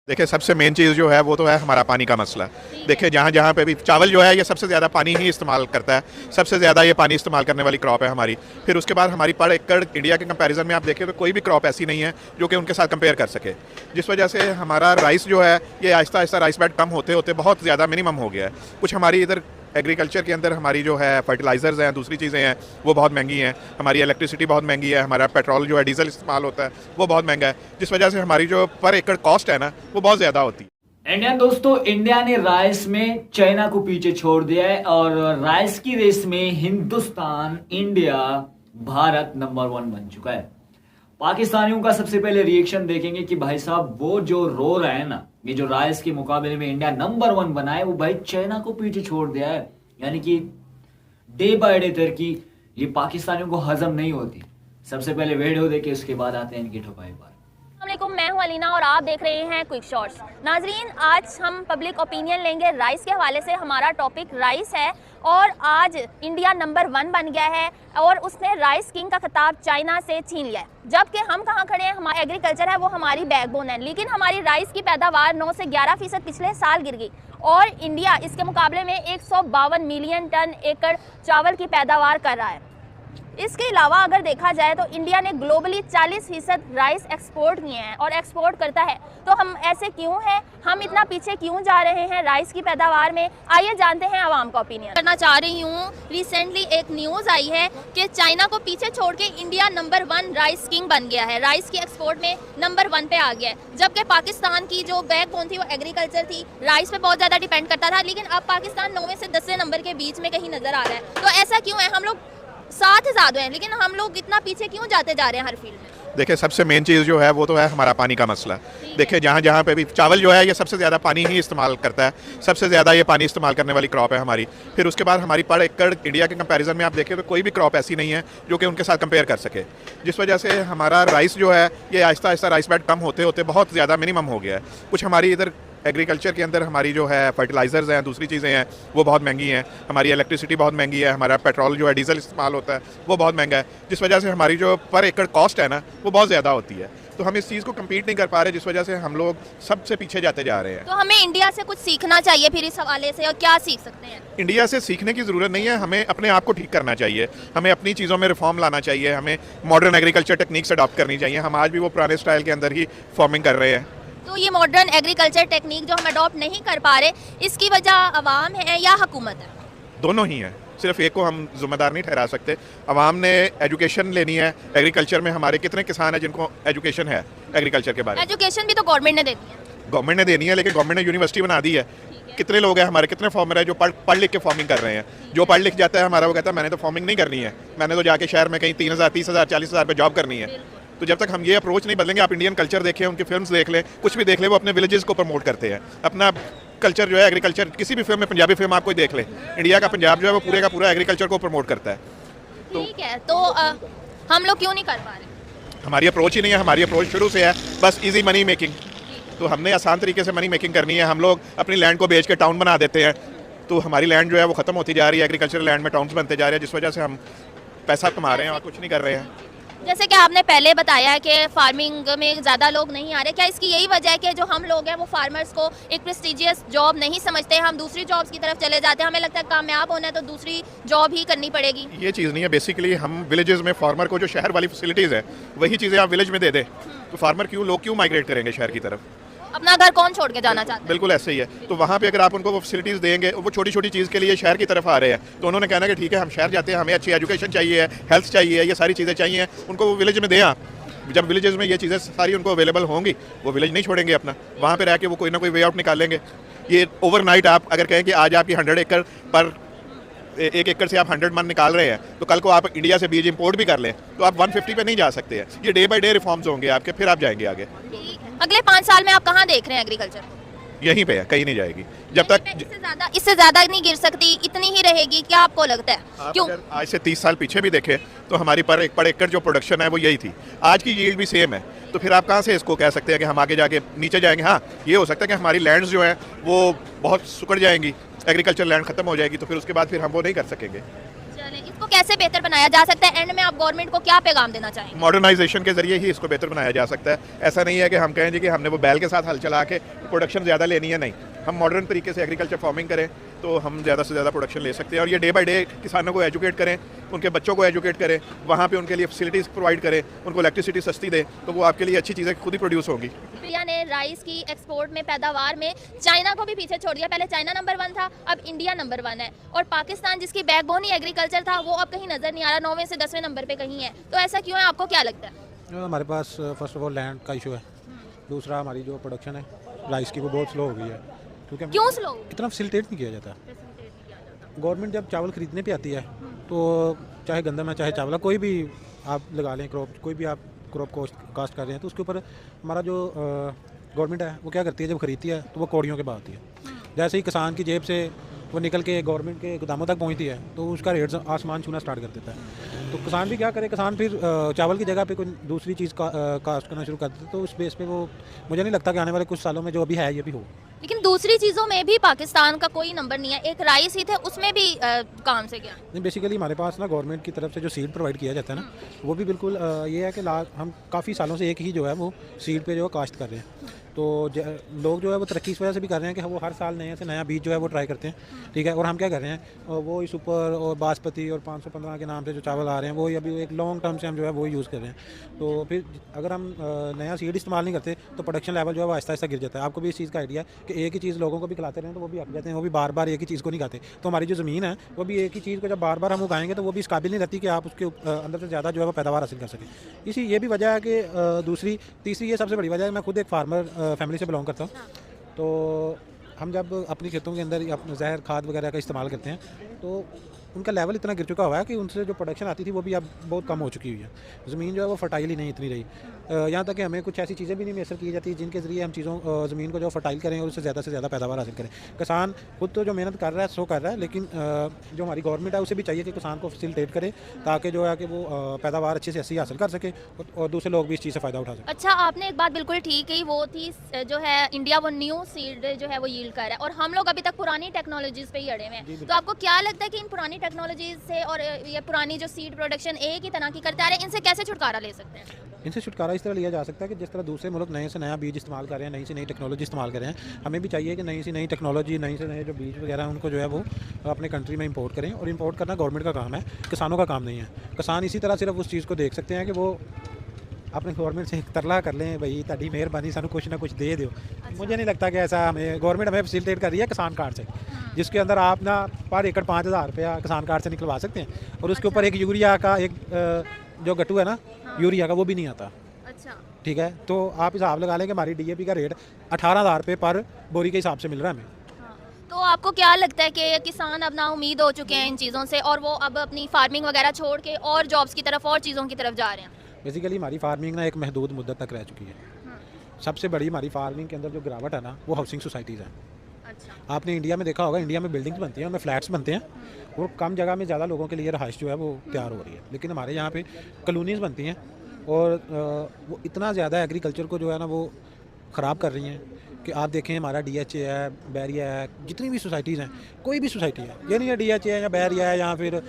देखिए सबसे मेन चीज़ जो है वो तो है हमारा पानी का मसला। देखिए जहाँ जहाँ पे भी चावल जो है ये सबसे ज़्यादा पानी ही इस्तेमाल करता है, सबसे ज़्यादा ये पानी इस्तेमाल करने वाली क्रॉप है हमारी। फिर उसके बाद हमारी पर एकड़ इंडिया के कंपैरिजन में आप देखें तो कोई भी क्रॉप ऐसी नहीं है जो कि उनके साथ कंपेयर कर सके, जिस वजह से हमारा राइस जो है ये आहिस्ता आहिस्ता राइस बेड कम होते होते बहुत ज़्यादा मिनिमम हो गया है। कुछ हमारी इधर एग्रीकल्चर के अंदर हमारी जो है फर्टिलाइज़र्स हैं, दूसरी चीज़ें हैं वो बहुत महंगी हैं, हमारी इलेक्ट्रिसिटी बहुत महंगी है, हमारा पेट्रोल जो है डीजल इस्तेमाल होता है वो बहुत महंगा है, जिस वजह से हमारी जो पर एकड़ कॉस्ट है ना वो बहुत ज़्यादा होती है। इंडियन दोस्तों, इंडिया ने राइस में चाइना को पीछे छोड़ दिया है और राइस की रेस में हिंदुस्तान, इंडिया, भारत नंबर 1 बन चुका है। पाकिस्तानियों का सबसे पहले रिएक्शन देखेंगे कि भाई साहब वो जो रो रहा है ना, ये जो राइस के मुकाबले में इंडिया नंबर 1 बना है वो भाई चाइना को पीछे छोड़ दिया है। यानी कि डे बाय डे तरक्की ये पाकिस्तानियों को हजम नहीं होती। सबसे पहले वीडियो देखे उसके बाद आते हैं इनकी ठोकाई पर। अस्सलामुअलैकुम, मैं हूं अलीना और आप देख रहे हैं क्विक शॉट्स। नाजरीन, आज हम पब्लिक ओपिनियन लेंगे राइस के हवाले से। हमारा टॉपिक राइस है और आज इंडिया नंबर 1 बन गया है और उसने राइस किंग का खिताब चाइना से छीन लिया है। जबकि हम कहाँ खड़े हैं, हमारा एग्रीकल्चर है वो हमारी बैकबोन है, लेकिन हमारी राइस की पैदावार 9 से 11% पिछले साल गिर गई और इंडिया इसके मुकाबले में 152 मिलियन टन एकड़ चावल की पैदावार कर रहा है। इसके अलावा अगर देखा जाए तो इंडिया ने ग्लोबली 40% राइस एक्सपोर्ट किए हैं और एक्सपोर्ट करता है। तो हम ऐसे क्यों हैं, हम इतना पीछे क्यों जा रहे हैं राइस की पैदावार में? आइए जानते हैं आवाम का ओपिनियन। करना चाह रही हूँ, रिसेंटली एक न्यूज़ आई है कि चाइना को पीछे छोड़ के इंडिया नंबर 1 राइस किंग बन गया है, राइस की एक्सपोर्ट में नंबर 1 पे आ गया है। जबकि पाकिस्तान की जो बैकबोन थी वो एग्रीकल्चर थी, राइस पे बहुत ज़्यादा डिपेंड करता था, लेकिन अब पाकिस्तान 9वें से 10वें नंबर के बीच में कहीं नजर आ रहा है। तो ऐसा क्यों है? हम लोग साथ ज़्यादा हैं लेकिन हम लोग इतना पीछे क्यों जाते जा रहे हैं हर फील्ड में? देखिए सबसे मेन चीज़ जो है वो तो है हमारा पानी का मसला। देखिए जहाँ जहाँ पे भी चावल जो है ये सबसे ज़्यादा पानी ही इस्तेमाल करता है, सबसे ज़्यादा ये पानी इस्तेमाल करने वाली क्रॉप है हमारी। फिर उसके बाद हमारी पर एकड़ इंडिया के कंपैरिजन में आप देखें तो कोई भी क्रॉप ऐसी नहीं है जो कि उनके साथ कंपेयर कर सके, जिस वजह से हमारा राइस जो है ये आहिस्ता आहिस्ता राइस बेड कम होते होते बहुत ज़्यादा मिनिमम हो गया है। कुछ हमारी इधर एग्रीकल्चर के अंदर हमारी जो है फर्टिलाइज़र्स हैं, दूसरी चीज़ें हैं वो बहुत महंगी हैं, हमारी इलेक्ट्रिसिटी बहुत महंगी है, हमारा पेट्रोल जो है डीजल इस्तेमाल होता है वो बहुत महंगा है, जिस वजह से हमारी जो पर एकड़ कॉस्ट है ना वो बहुत ज़्यादा होती है। तो हम इस चीज़ को कम्पीट नहीं कर पा रहे, जिस वजह से हम लोग सबसे पीछे जाते जा रहे हैं। तो हमें इंडिया से कुछ सीखना चाहिए फिर इस हवाले से, और क्या सीख सकते हैं? इंडिया से सीखने की ज़रूरत नहीं है, हमें अपने आप को ठीक करना चाहिए, हमें अपनी चीज़ों में रिफॉर्म लाना चाहिए, हमें मॉडर्न एग्रीकल्चर टेक्निक्स अडॉप्ट करनी चाहिए। हम आज भी वो पुराने स्टाइल के अंदर ही फार्मिंग कर रहे हैं। तो ये मॉडर्न एग्रीकल्चर टेक्निक जो हम अडॉप्ट नहीं कर पा रहे, इसकी वजह अवाम है या हुकूमत है? दोनों ही हैं, सिर्फ एक को हम जिम्मेदार नहीं ठहरा सकते। अवाम ने एजुकेशन लेनी है। एग्रीकल्चर में हमारे कितने किसान हैं जिनको एजुकेशन है एग्रीकल्चर के बारे में? एजुकेशन भी तो गवर्नमेंट ने देती है। गवर्नमेंट ने देनी है, लेकिन गवर्नमेंट ने यूनिवर्सिटी बना दी है। कितने लोग हैं हमारे, कितने फार्मर हैं जो पढ़ लिख के फार्मिंग कर रहे हैं? जो पढ़ लिख जाता है हमारा वो कहता है मैंने तो फार्मिंग नहीं करनी है, मैंने तो जाके शहर में कहीं 30,000 30,000 40,000 पे जॉब करनी है। तो जब तक हम ये अप्रोच नहीं बदलेंगे, आप इंडियन कल्चर देखें, उनकी फिल्म्स देख लें, कुछ भी देख लें, वो अपने विलेजेस को प्रमोट करते हैं। अपना कल्चर जो है एग्रीकल्चर, किसी भी फिल्म में पंजाबी फिल्म आप कोई देख लें, इंडिया का पंजाब जो है वो पूरे का पूरा एग्रीकल्चर को प्रमोट करता है। ठीक है, तो हम लोग क्यों नहीं कर पा रहे? हमारी अप्रोच ही नहीं है, हमारी अप्रोच शुरू से है बस इजी मनी मेकिंग। तो हमने आसान तरीके से मनी मेकिंग करनी है। हम लोग अपनी लैंड को बेच के टाउन बना देते हैं, तो हमारी लैंड जो है वो ख़त्म होती जा रही है, एग्रीकल्चर लैंड में टाउन्स बनते जा रहे हैं, जिस वजह से हम पैसा कमा रहे हैं और कुछ नहीं कर रहे हैं। जैसे कि आपने पहले बताया कि फार्मिंग में ज़्यादा लोग नहीं आ रहे, क्या इसकी यही वजह है कि जो हम लोग हैं वो फार्मर्स को एक प्रेस्टिजियस जॉब नहीं समझते, हम दूसरी जॉब्स की तरफ चले जाते हैं, हमें लगता है कामयाब होना है तो दूसरी जॉब ही करनी पड़ेगी? ये चीज़ नहीं है। बेसिकली हम विलेजेस में फार्मर को जो शहर वाली फैसिलिटीज़ है वही चीज़ें आप विलेज में दे दें, तो फार्मर लोग क्यों माइग्रेट करेंगे शहर की तरफ? अपना घर कौन छोड़ के जाना चाहता है? बिल्कुल ऐसे ही है। तो वहाँ पे अगर आप उनको वो फैसिलिटीज़ देंगे, वो छोटी छोटी चीज़ के लिए शहर की तरफ आ रहे हैं, तो उन्होंने कहना कि ठीक है हम शहर जाते हैं, हमें अच्छी एजुकेशन चाहिए, हेल्थ चाहिए, ये सारी चीज़ें चाहिए, उनको वो विलेज में दें आप। जब विलेजेस में ये चीज़ें सारी उनको अवेलेबल होंगी, वो विलेज नहीं छोड़ेंगे अपना, वहाँ पे रह के वो कोई ना कोई वे आउट निकालेंगे। ये ओवरनाइट आप अगर कहें कि आज आपकी 100 एकड़ पर 1 एकड़ से आप 100 मन निकाल रहे हैं, तो कल को आप इंडिया से बीज इंपोर्ट भी कर लें तो आप 150 पे नहीं जा सकते हैं। ये डे बाय डे रिफॉर्म्स होंगे आपके, फिर आप जाएंगे आगे। अगले 5 साल में आप कहाँ देख रहे हैं एग्रीकल्चर को? यहीं पे है, कहीं नहीं जाएगी जब तक। इससे ज्यादा नहीं गिर सकती, इतनी ही रहेगी, क्या आपको लगता है? आप क्यों? अगर आज से 30 साल पीछे भी देखें तो हमारी पर एकड़ जो प्रोडक्शन है वो यही थी, आज की यील्ड भी सेम है, तो फिर आप कहाँ से इसको कह सकते हैं कि हम आगे जाके नीचे जाएंगे? हाँ, ये हो सकता है कि हमारी लैंड्स जो है वो बहुत सुकड़ जाएंगी, एग्रीकल्चर लैंड खत्म हो जाएगी, तो फिर उसके बाद फिर हम वो नहीं कर सकेंगे। चलें, इस इसको कैसे बेहतर बनाया जा सकता है? एंड में आप गवर्नमेंट को क्या पैगाम देना चाहेंगे? मॉडर्नाइजेशन के जरिए ही इसको बेहतर बनाया जा सकता है। ऐसा नहीं है कि हम कहें जी कि हमने वो बैल के साथ हल चला के प्रोडक्शन ज़्यादा लेनी है, नहीं। हम मॉडर्न तरीके से एग्रीकल्चर फार्मिंग करें तो हम ज़्यादा से ज़्यादा प्रोडक्शन ले सकते हैं। और ये डे बाय डे किसानों को एजुकेट करें, उनके बच्चों को एजुकेट करें, वहाँ पे उनके लिए फैसिलिटीज़ प्रोवाइड करें, उनको इलेक्ट्रिसिटी सस्ती दें, तो वो आपके लिए अच्छी चीज़ें खुद ही प्रोड्यूस होंगी। इंडिया ने राइस की एक्सपोर्ट में, पैदावार में चाइना को भी पीछे छोड़ दिया। पहले चाइना नंबर 1 था, अब इंडिया नंबर 1 है। और पाकिस्तान जिसकी बैकबोन ही एग्रीकल्चर था, वो अब कहीं नज़र नहीं आ रहा, 9वें से 10वें नंबर पे कहीं है। तो ऐसा क्यों है, आपको क्या लगता है? हमारे पास फर्स्ट ऑफ ऑल लैंड का इशू है, दूसरा हमारी जो प्रोडक्शन है राइस की वो बहुत स्लो हो गई है, क्योंकि क्यों स्लो? इतना फैसिलिटेट नहीं किया जाता। गवर्नमेंट जब चावल खरीदने पे आती है तो चाहे गंदम है चाहे चावल है, कोई भी आप लगा लें क्रॉप, कोई भी आप क्रॉप कास्ट कर रहे हैं, तो उसके ऊपर हमारा जो गवर्नमेंट है वो क्या करती है, जब खरीदती है तो वो कौड़ियों के भाव आती है। जैसे ही किसान की जेब से वो निकल के गवर्नमेंट के गोदामों तक पहुंचती है तो उसका रेट आसमान छूना स्टार्ट कर देता है। तो किसान भी क्या करे, किसान फिर चावल की जगह पे कोई दूसरी चीज़ कास्ट करना शुरू कर देते, तो उस बेस पे वो मुझे नहीं लगता कि आने वाले कुछ सालों में जो अभी है ये भी हो। लेकिन दूसरी चीज़ों में भी पाकिस्तान का कोई नंबर नहीं है, एक राइस ही थे उसमें भी काम से गया। नहीं, बेसिकली हमारे पास ना गवर्नमेंट की तरफ से जो सीड प्रोवाइड किया जाता है ना, वो भी बिल्कुल ये है कि हम काफ़ी सालों से एक ही जो है वो सीड पे जो है कास्ट कर रहे हैं। तो लोग जो है वो तरक्की इस वजह से भी कर रहे हैं कि वो हर साल नए से नया बीज जो है वो ट्राई करते हैं, ठीक है। और हम क्या कर रहे हैं, वो इस ऊपर और बासमती और 515 के नाम से जो चावल आ रहे हैं वो अभी एक लॉन्ग टर्म से हम जो है वो यूज़ कर रहे हैं। तो फिर अगर हम नया सीड इस्तेमाल नहीं करते तो प्रोडक्शन लेवल जो है वो आहिस्ता आहिस्ता गिर जाता है। आपको भी इस चीज़ का आइडिया है कि एक ही चीज़ लोगों को भी खिलाते रहें तो वो भी अक जाते हैं, वो भी बार बार एक ही चीज़ को नहीं खाते। तो हमारी जो ज़मीन है वो भी एक ही चीज़ को जब बार बार हम उगाएंगे तो वो भी इस काबिल नहीं रहती कि आप उसके अंदर से ज़्यादा जो है वो पैदावार हासिल कर सकें। इसी ये भी वजह है कि तीसरी ये सबसे बड़ी वजह है, मैं खुद एक फार्मर फैमिली से बिलोंग करता हूँ। तो हम जब अपने खेतों के अंदर अपने जहर खाद वगैरह का इस्तेमाल करते हैं तो उनका लेवल इतना गिर चुका हुआ है कि उनसे जो प्रोडक्शन आती थी वो भी अब बहुत कम हो चुकी हुई है। ज़मीन जो है वो फर्टाइल ही नहीं इतनी रही, यहाँ तक कि हमें कुछ ऐसी चीज़ें भी नहीं मैसर की जाती जिनके ज़रिए हम ज़मीन को जो फर्टाइल करें और उससे ज़्यादा पैदावार हासिल करें। किसान खुद तो जो मेहनत कर रहा है सो कर रहा है, लेकिन जो हमारी गवर्नमेंट है उसे भी चाहिए कि किसान को फैसिलिटेट करे ताकि जो है कि वो पैदावार अच्छे से अच्छी हासिल कर सके और दूसरे लोग भी इस चीज़ से फ़ायदा उठा सकें। अच्छा, आपने एक बात बिल्कुल ठीक कही, वो थी जो है इंडिया वो न्यू सीड जो है वो यील्ड कर रहा है और हम लोग अभी तक पुरानी टेक्नोलॉजीज़ पे ही अड़े हुए हैं। तो आपको क्या लगता है कि इन पुरानी टेक्नोलॉजीज़ से और ये पुरानी जो सीड प्रोडक्शन एक ही तरह की करते आ रहे हैं, इनसे कैसे छुटकारा ले सकते हैं? इनसे छुटकारा इस तरह लिया जा सकता है कि जिस तरह दूसरे मुल्क नए से नया बीज इस्तेमाल कर रहे हैं, नई से नई टेक्नोलॉजी इस्तेमाल कर रहे हैं, हमें भी चाहिए कि नई से नई टेक्नोलॉजी, नई से नए जो बीज वगैरह हैं उनको जो है वो अपने कंट्री में इंपोर्ट करें। और इंपोर्ट करना गवर्नमेंट का काम है, किसानों का काम नहीं है। किसान इसी तरह सिर्फ उस चीज़ को देख सकते हैं कि वो अपने गवर्नमेंट से तरला कर लें, भाई ताड़ी मेहरबानी सानू कुछ ना कुछ दे दो। मुझे नहीं लगता कि ऐसा गवर्नमेंट हमें फैसिलिटेट कर रही है किसान कार्ड से, जिसके अंदर आप ना पर एकड़ 5,000 रुपया किसान कार्ड से निकलवा सकते हैं और उसके ऊपर एक यूरिया का एक जो गट्टू है ना यूरिया का वो भी नहीं आता। अच्छा, ठीक है, तो आप हिसाब लगा लें कि हमारी DAP का रेट 18,000 रुपये पर बोरी के हिसाब से मिल रहा है हमें। तो आपको क्या लगता है कि किसान अब ना उम्मीद हो चुके हैं इन चीज़ों से और वो अब अपनी फार्मिंग वगैरह छोड़ के और जॉब्स की तरफ और चीज़ों की तरफ जा रहे हैं? बेसिकली हमारी फार्मिंग ना एक महदूद मुद्दत तक रह चुकी है। सबसे बड़ी हमारी फार्मिंग के अंदर जो गिरावट है ना वो हाउसिंग सोसाइटीज़ हैं। अच्छा, आपने इंडिया में देखा होगा, इंडिया में बिल्डिंग्स बनती हैं, उनमें फ्लैट्स बनते हैं और कम जगह में ज़्यादा लोगों के लिए रहाइश जो है वो तैयार हो रही है। लेकिन हमारे यहाँ पे कॉलोनीज़ बनती हैं और वो इतना ज़्यादा एग्रीकल्चर को जो है ना वो ख़राब कर रही हैं कि आप देखें हमारा DHA है, बैरिया है, जितनी भी सोसाइटीज़ हैं, कोई भी सोसाइटी है, ये नहीं है DHA है या बैरिया है या फिर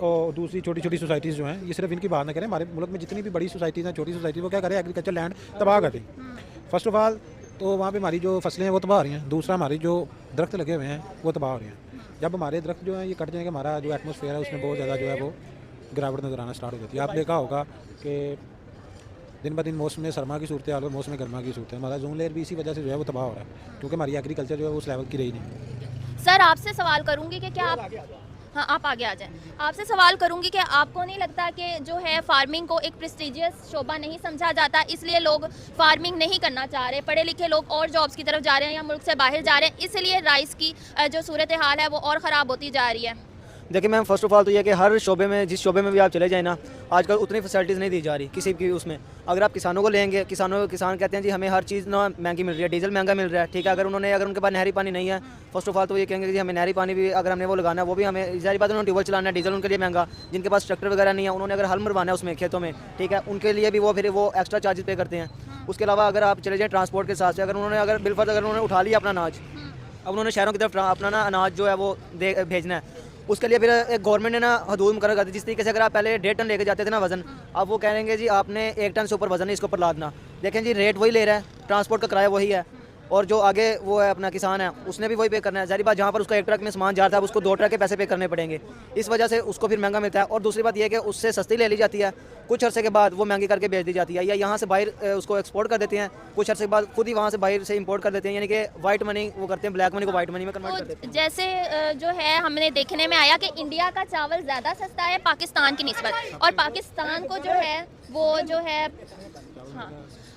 और दूसरी छोटी छोटी सोसाइटीज़ जो हैं, ये सिर्फ इनकी बात ना करें, हमारे मुल्क में जितनी भी बड़ी सोसाइटीज़ हैं, छोटी सोसाइटी, वो क्या करें, एग्रीकल्चर लैंड तबाह कर दें। फर्स्ट ऑफ ऑल तो वहाँ पे हमारी जो फसलें हैं वो तबाह हो रही हैं, दूसरा हमारी जो दरख्त लगे हुए हैं वो तबाह हो रहे हैं। जब हमारे दरख्त जो हैं ये कट जाएंगे, हमारा जो एटमॉस्फेयर है उसमें बहुत ज़्यादा जो है वो गिरावट नज़र आना स्टार्ट हो जाती है। आप देखा होगा कि दिन ब दिन मौसम सरमा की सूरत हाल और मौसम गर्मा की सूरत है, हमारा जोन लेयर भी इसी वजह से जो है वो तबाह हो रहा है, क्योंकि हमारी एग्रीकल्चर जो है उस लेवल की रही नहीं। सर आपसे सवाल करूंगी कि क्या आप आप आगे आ जाएं। आपसे सवाल करूंगी कि आपको नहीं लगता कि जो है फार्मिंग को एक प्रेस्टिजियस शोबा नहीं समझा जाता, इसलिए लोग फार्मिंग नहीं करना चाह रहे, पढ़े लिखे लोग और जॉब्स की तरफ जा रहे हैं या मुल्क से बाहर जा रहे हैं, इसलिए राइस की जो सूरत हाल है वो और ख़राब होती जा रही है? देखिए मैम, फर्स्ट ऑफ ऑल तो ये कि हर शोबे में, जिस शोबे में भी आप चले जाएँ ना, आजकल उतनी फैसिलिटीज़ नहीं दी जा रही किसी भी उसमें। अगर आप किसानों को लेंगे, किसान कहते हैं जी हमें हर चीज़ ना महंगी मिल रही है, डीजल महंगा मिल रहा है, ठीक है। अगर उनके पास नहरी पानी नहीं है, फर्स्ट ऑफ ऑल तो ये कहेंगे कि हमें नहरी पानी भी अगर हमने वो लगाना है, वो भी हमें ज़ाहिर बात है उन्होंने ट्यूबवेल चलाना है, डीजल उनके लिए महंगा। जिनके पास ट्रैक्टर वगैरह नहीं है, उन्होंने अगर हल मरवाना है उसमें खेतों में, ठीक है, उनके लिए भी वो फिर वो एक्स्ट्रा चार्जेस पे करते हैं। उसके अलावा अगर आप चले जाएँ ट्रांसपोर्ट के साथ से, अगर बिलफर्ज अगर उन्होंने उठा लिया अपना अनाज, अब उन्होंने शहरों की तरफ अपना ना अनाज जो है वो भेजना है, उसके लिए फिर एक गवर्नमेंट ने ना हदूद मुकर्रर कर दी। जिस तरीके से अगर आप पहले 1.5 टन लेके जाते थे ना वजन, अब वो कहेंगे जी आपने 1 टन से ऊपर वजन है, इसके ऊपर लादना। देखें जी रेट वही ले रहा है, ट्रांसपोर्ट का किराया वही है, और जो आगे वो है अपना किसान है उसने भी वही पे करना है। सारी बात, जहाँ पर उसका 1 ट्रक में सामान जा रहा था उसको 2 ट्रक के पैसे पे करने पड़ेंगे, इस वजह से उसको फिर महंगा मिलता है। और दूसरी बात यह है कि उससे सस्ती ले ली जाती है, कुछ अरसे के बाद वो महंगी करके बेच दी जाती है, या यहाँ से बाहर उसको एक्सपोर्ट कर देते हैं, कुछ अरसे के बाद खुद ही वहाँ से बाहर से इंपोर्ट कर देते हैं, यानी कि वाइट मनी वो करते हैं, ब्लैक मनी को वाइट मनी में कन्वर्ट कर देते तो हैं। जैसे जो है हमने देखने में आया कि इंडिया का चावल ज़्यादा सस्ता है पाकिस्तान की निस्बत, और पाकिस्तान को जो है वो जो है हाँ,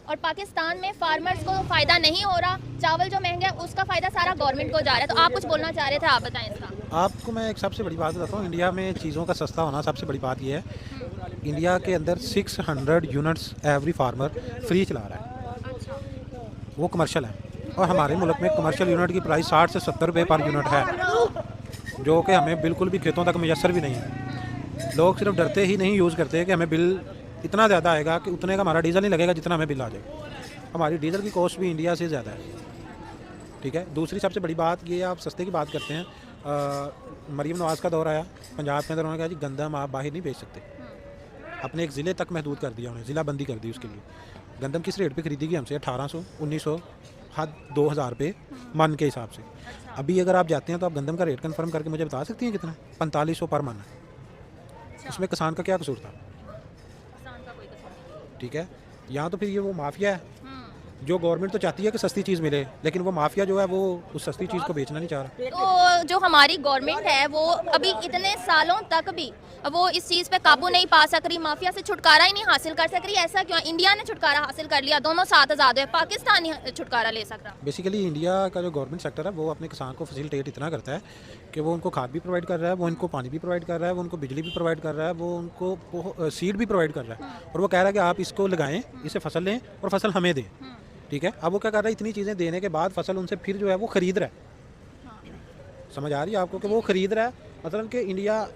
और पाकिस्तान में फार्मर्स को फ़ायदा नहीं हो रहा, चावल जो महंगा है उसका फ़ायदा सारा गवर्नमेंट को जा रहा है। तो आप कुछ बोलना चाह रहे थे, आप बताएं इसका। आपको मैं एक सबसे बड़ी बात बताता हूँ, इंडिया में चीज़ों का सस्ता होना सबसे बड़ी बात यह है, इंडिया के अंदर 600 यूनिट्स एवरी फार्मर फ्री चला रहा है, वो कमर्शियल है। और हमारे मुल्क में कमर्शियल यूनिट की प्राइस 60 से 70 रुपये पर यूनिट है, जो कि हमें बिल्कुल भी खेतों तक मैसर भी नहीं है। लोग सिर्फ डरते ही नहीं यूज़ करते कि हमें बिल इतना ज़्यादा आएगा कि उतने का हमारा डीजल नहीं लगेगा जितना हमें बिल आ जाएगा। हमारी डीजल की कॉस्ट भी इंडिया से ज़्यादा है, ठीक है। दूसरी सबसे बड़ी बात ये, आप सस्ते की बात करते हैं, मरीम नवाज़ का दौर आया पंजाब के अंदर, उन्होंने कहा जी गंदम आप बाहर नहीं बेच सकते, अपने एक ज़िले तक महदूद कर दिया उन्हें, ज़िला बंदी कर दी उसके लिए। गंदम किस रेट पे खरीदी गई हमसे? 1800, 1900, हद 2000 रुपये मन के हिसाब से। अभी अगर आप जाते हैं तो आप गंदम का रेट कंफर्म करके मुझे बता सकती हैं कितना? 4500 पर मन है। उसमें किसान का क्या कसूर था? ठीक है। यहाँ तो फिर ये वो माफिया है, जो गवर्नमेंट तो चाहती है कि सस्ती चीज़ मिले, लेकिन वो माफिया जो है वो उस सस्ती चीज़ को बेचना नहीं चाह रहा। तो जो हमारी गवर्नमेंट है वो अभी इतने सालों तक भी वो इस चीज़ पे काबू नहीं पा सक रही, माफिया से छुटकारा ही नहीं हासिल कर सक रही, ऐसा क्यों? इंडिया ने छुटकारा हासिल कर लिया, दोनों साथ आज़ाद है, पाकिस्तान ही छुटकारा ले सक रहा। बेसिकली इंडिया का जो गवर्नमेंट सेक्टर है वो अपने किसान को फैसिलिटेट इतना करता है कि वो उनको खाद भी प्रोवाइड कर रहा है, वो उनको पानी भी प्रोवाइड कर रहा है, वो उनको बिजली भी प्रोवाइड कर रहा है, वो उनको सीड भी प्रोवाइड कर रहा है, और वो कह रहा है कि आप इसको लगाएं, इसे फसल लें और फसल हमें दें, ठीक है। अब वो क्या कर रहा है, इतनी चीज़ें देने के बाद फसल उनसे फिर जो है वो ख़रीद रहा है। समझ आ रही है आपको कि वो ख़रीद रहा है, मतलब कि इंडिया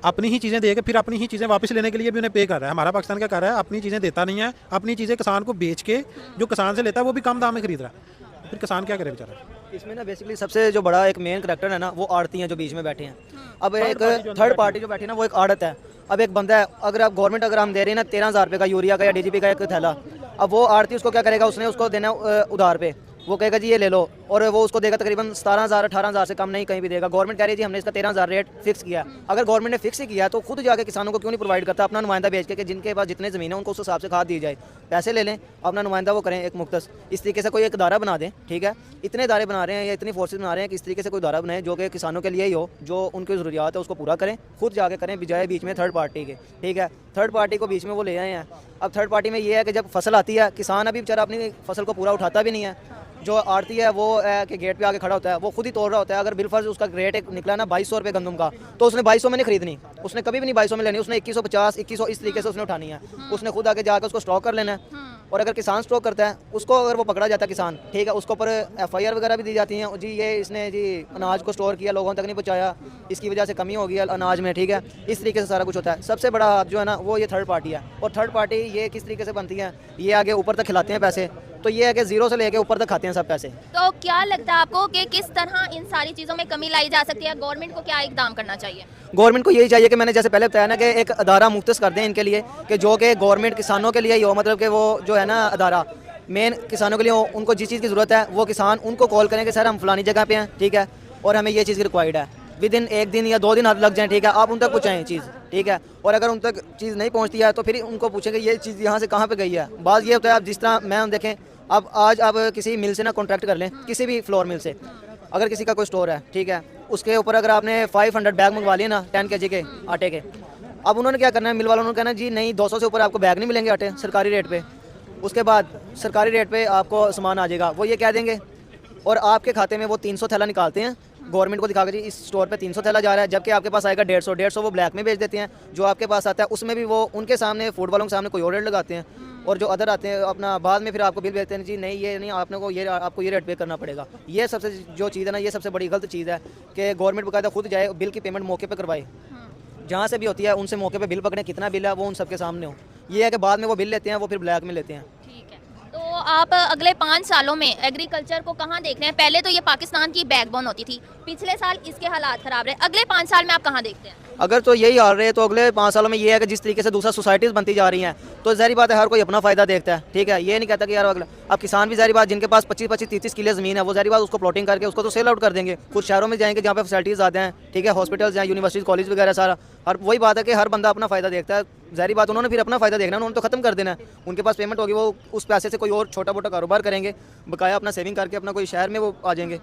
अपनी ही चीज़ें देके फिर अपनी ही चीज़ें वापस लेने के लिए भी उन्हें पे कर रहा है। हमारा पाकिस्तान क्या कर रहा है, अपनी चीज़ें देता नहीं है, अपनी चीज़ें किसान को बेच के जो किसान से लेता है वो भी कम दाम में खरीद रहा है, फिर किसान क्या करे बेचारा। इसमें ना बेसिकली सबसे जो बड़ा एक मेन करैक्टर है ना, वो आड़ती हैं जो बीच में बैठे हैं। अब एक थर्ड पार्टी जो बैठी है ना, वो एक आड़त है। अब एक बंदा है, अगर आप गवर्नमेंट अगर हम दे रही है ना 13,000 रुपये का यूरिया का या DGP का एक थैला, अब वो आड़ती उसको क्या करेगा, उसने उसको देना उधार पे, वो कहेगा जी ये ले लो, और वो उसको देगा तकरीबन 17,000 18,000 से कम नहीं कहीं भी देगा। गवर्नमेंट कह रही है जी हमने इसका 13,000 रेट फिक्स किया। अगर गवर्नमेंट ने फिक्स ही किया तो खुद जाके किसानों को क्यों नहीं प्रोवाइड करता, अपना नुमाइंदा भेज के कि जिनके पास जितने ज़मीन है उनको उस हिसाब से खाद दी जाए, पैसे ले लें, अपना नुमाइंदा वो करें एक मुख्तस। इस तरीके से कोई एक इदारा बना दें, ठीक है। इतने इदारे बना रहे हैं या इतनी फोर्सेज बना रहे हैं कि इस तरीके से कोई इदारा बनाए जो कि किसानों के लिए ही हो, जो उनकी ज़रूरियात है उसको पूरा करें, खुद जाके करें, बजाय बीच में थर्ड पार्टी के, ठीक है। थर्ड पार्टी को बीच में वो ले आए हैं। अब थर्ड पार्टी में ये है कि जब फसल आती है, किसान अभी बेचारा अपनी फसल को पूरा उठाता भी नहीं है। जो आड़ती है वो है कि गेट पे आके खड़ा होता है, वो खुद ही तोड़ रहा होता है। अगर बिलफर्ज उसका रेट एक निकला ना 2200 रुपये गंदम का, तो उसने 2200 में नहीं खरीदनी, उसने कभी भी नहीं 2200 में लेनी, उसने 2150 2100 इस तरीके से उसने उठानी है। उसने खुद आके जाकर उसको स्टॉक कर लेना है। और अगर किसान स्टॉक करता है, उसको अगर वो पकड़ा जाता है किसान, ठीक है, उसके ऊपर FIR वगैरह भी दी जाती हैं, जी ये इसने जी अनाज को स्टोर किया, लोगों तक नहीं पहुँचाया, इसकी वजह से कमी हो गई अनाज में, ठीक है। इस तरीके से सारा कुछ होता है। सबसे बड़ा हाथ जो है ना वो ये थर्ड पार्टी है। और थर्ड पार्टी ये किस तरीके से बनती है, ये आगे ऊपर तक खिलाते हैं पैसे, तो ये है कि जीरो से लेके ऊपर तक खाते हैं सब पैसे। तो क्या लगता है आपको कि किस तरह इन सारी चीज़ों में कमी लाई जा सकती है? गवर्नमेंट को क्या इकदाम करना चाहिए? गवर्नमेंट को यही चाहिए कि मैंने जैसे पहले बताया ना कि एक अदारा मुख्तस कर दें इनके लिए, कि जो कि गवर्नमेंट किसानों के लिए ही हो, मतलब कि वो जो है ना अदारा मेन किसानों के लिए हो, उनको जिस चीज़ की ज़रूरत है वो किसान उनको कॉल करें कि सर हम फलानी जगह पे हैं, ठीक है, और हमें ये चीज़ रिक्वायर्ड है, विद इन 1 दिन या 2 दिन लग जाए, ठीक है, आप उन तक पहुँचाएँ चीज़, ठीक है। और अगर उन तक चीज़ नहीं पहुँचती है तो फिर उनको पूछेंगे ये चीज़ यहाँ से कहाँ पर गई है। बात ये होता है, आप जिस तरह मैं हम देखें, अब आज आप किसी मिल से ना कॉन्ट्रैक्ट कर लें, किसी भी फ्लोर मिल से, अगर किसी का कोई स्टोर है, ठीक है, उसके ऊपर अगर आपने 500 बैग मंगवा लिए ना 10 kg के आटे के, अब उन्होंने क्या करना है, मिल वालों ने कहना जी नहीं 200 से ऊपर आपको बैग नहीं मिलेंगे आटे सरकारी रेट पे। उसके बाद सरकारी रेट पे आपको सामान आ जाएगा, वो ये कह देंगे, और आपके खाते में वो 300 थैला निकालते हैं, गवर्नमेंट को दिखाकर जी इस स्टोर पे 300 थैला जा रहा है, जबकि आपके पास आएगा 150 वो ब्लैक में बेच देते हैं। जो आपके पास आता है उसमें भी वो उनके सामने फूड वालों के सामने कोई और रेट लगाते हैं, और जो अदर आते हैं अपना बाद में फिर आपको बिल भेजते हैं जी नहीं ये नहीं, आपको ये रेट पे करना पड़ेगा। ये सबसे जो चीज़ है ना, ये सबसे बड़ी गलत चीज़ है कि गवर्नमेंट बाकायदा खुद जाए, बिल की पेमेंट मौके पर करवाए, जहाँ से भी होती है उनसे मौके पे बिल पकड़े, कितना बिल है वो उन सबके सामने हो। ये है कि बाद में वो बिल लेते हैं, वो फिर ब्लैक में लेते हैं। ठीक है, तो आप अगले 5 सालों में एग्रीकल्चर को कहाँ देख रहे हैं? पहले तो ये पाकिस्तान की बैकबोन होती थी, पिछले साल इसके हालात खराब रहे, अगले 5 साल में आप कहाँ देखते हैं? अगर तो यही हाल रहे तो अगले 5 सालों में ये है कि जिस तरीके से दूसरा सोसाइटीज़ बनती जा रही हैं तो ज़ाहिर बात है हर कोई अपना फ़ायदा देखता है, ठीक है। ये नहीं कहता कि यार अगला, अब किसान भी ज़ाहिर बात जिनके पास 25-25, 30-30 किले ज़मीन है वो ज़ाहिर बात उसको प्लॉटिंग करके उसको तो सेल आउट कर देंगे। कुछ शहरों में जाएंगे जहाँ पे फैसिलिटीज़ आते हैं, ठीक है, हॉस्पिटल्स हैं, यूनिवर्सिटीज़, कॉलेज वगैरह सारा। और वही बात है कि हर बंदा अपना फ़ायदा देखता है। ज़ाहिर बात उन्होंने फिर अपना फ़ायदा देखना है, उन्होंने तो ख़त्म कर देना है। उनके पास पेमेंट होगी, वो उस पैसे से कोई और छोटा मोटा कारोबार करेंगे, बकाया अपना सेविंग करके अपना कोई शहर में वो आ जाएंगे।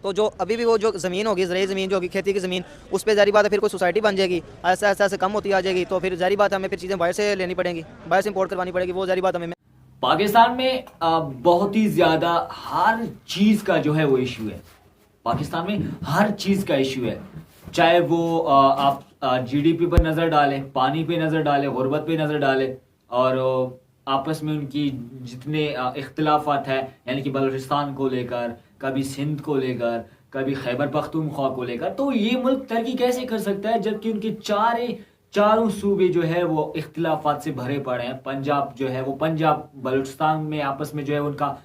तो जो अभी भी वो जो ज़मीन होगी, ज़रूरी ज़मीन जो होगी, खेती की ज़मीन, उस पर ज़ाहिर बात है फिर कोई सोसाइटी बन जाएगी, ऐसा ऐसा ऐसे कम होती आ जाएगी। तो फिर ज़ाहिर बात है हमें फिर चीज़ें बाहर से लेनी पड़ेंगी, बाहर से इंपोर्ट करवानी पड़ेगी, वो ज़ाहिर बात हमें। पाकिस्तान में बहुत ही ज्यादा हर चीज का जो है वो इशू है। पाकिस्तान में हर चीज का इशू है, चाहे वो आप जीडीपी पर नजर डालें, पानी पे नजर डालें, गुर्बत पे नजर डालें, और आपस में उनकी जितने इख्तिलाफात है, यानी कि बलूचिस्तान को लेकर, कभी सिंध को लेकर, कभी खैबर पख्तूनख्वा को लेकर, तो ये मुल्क तरक्की कैसे कर सकता है जबकि उनके चारों सूबे जो है वो इख्तिलाफात से भरे पड़े हैं। पंजाब जो है वो, पंजाब बलूचिस्तान में आपस में जो है उनका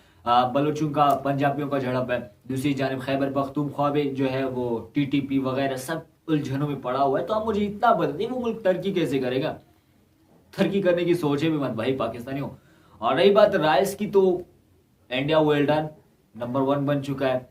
बलूचों का, पंजाबियों का झड़प है। दूसरी जानिब खैबर पख्तूनख्वा जो है वो टीटीपी वगैरह सब उलझनों में पड़ा हुआ है। तो आप मुझे इतना बताइए वो मुल्क तरक्की कैसे करेगा? तरक्की करने की सोचे भी मत भाई पाकिस्तानियों। और रही बात राइस की, तो इंडिया वेल डन, नंबर 1 बन चुका है,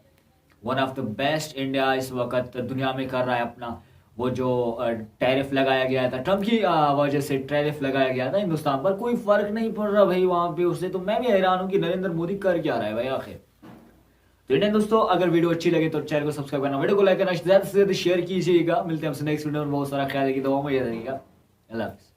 one of the best. India इस वक्त दुनिया में कर रहा है अपना वो जो टैरिफ लगाया गया था, ट्रम्प की वजह से टैरिफ लगाया गया था हिंदुस्तान पर, कोई फर्क नहीं पड़ रहा भाई वहां पे उससे। तो मैं भी हैरान हूं कि नरेंद्र मोदी कर क्या रहा है भाई आखिर। तो इंडियन दोस्तों, अगर वीडियो अच्छी लगे तो चैनल को सब्सक्राइब करना, वीडियो को लाइक करना, ज्यादा से ज्यादा शेयर कीजिएगा। मिलते हैं आपसे नेक्स्ट वीडियो में, बहुत सारा ख्याल रखिए, दुआ में याद रखिएगा। अल्लाह हाफिज़।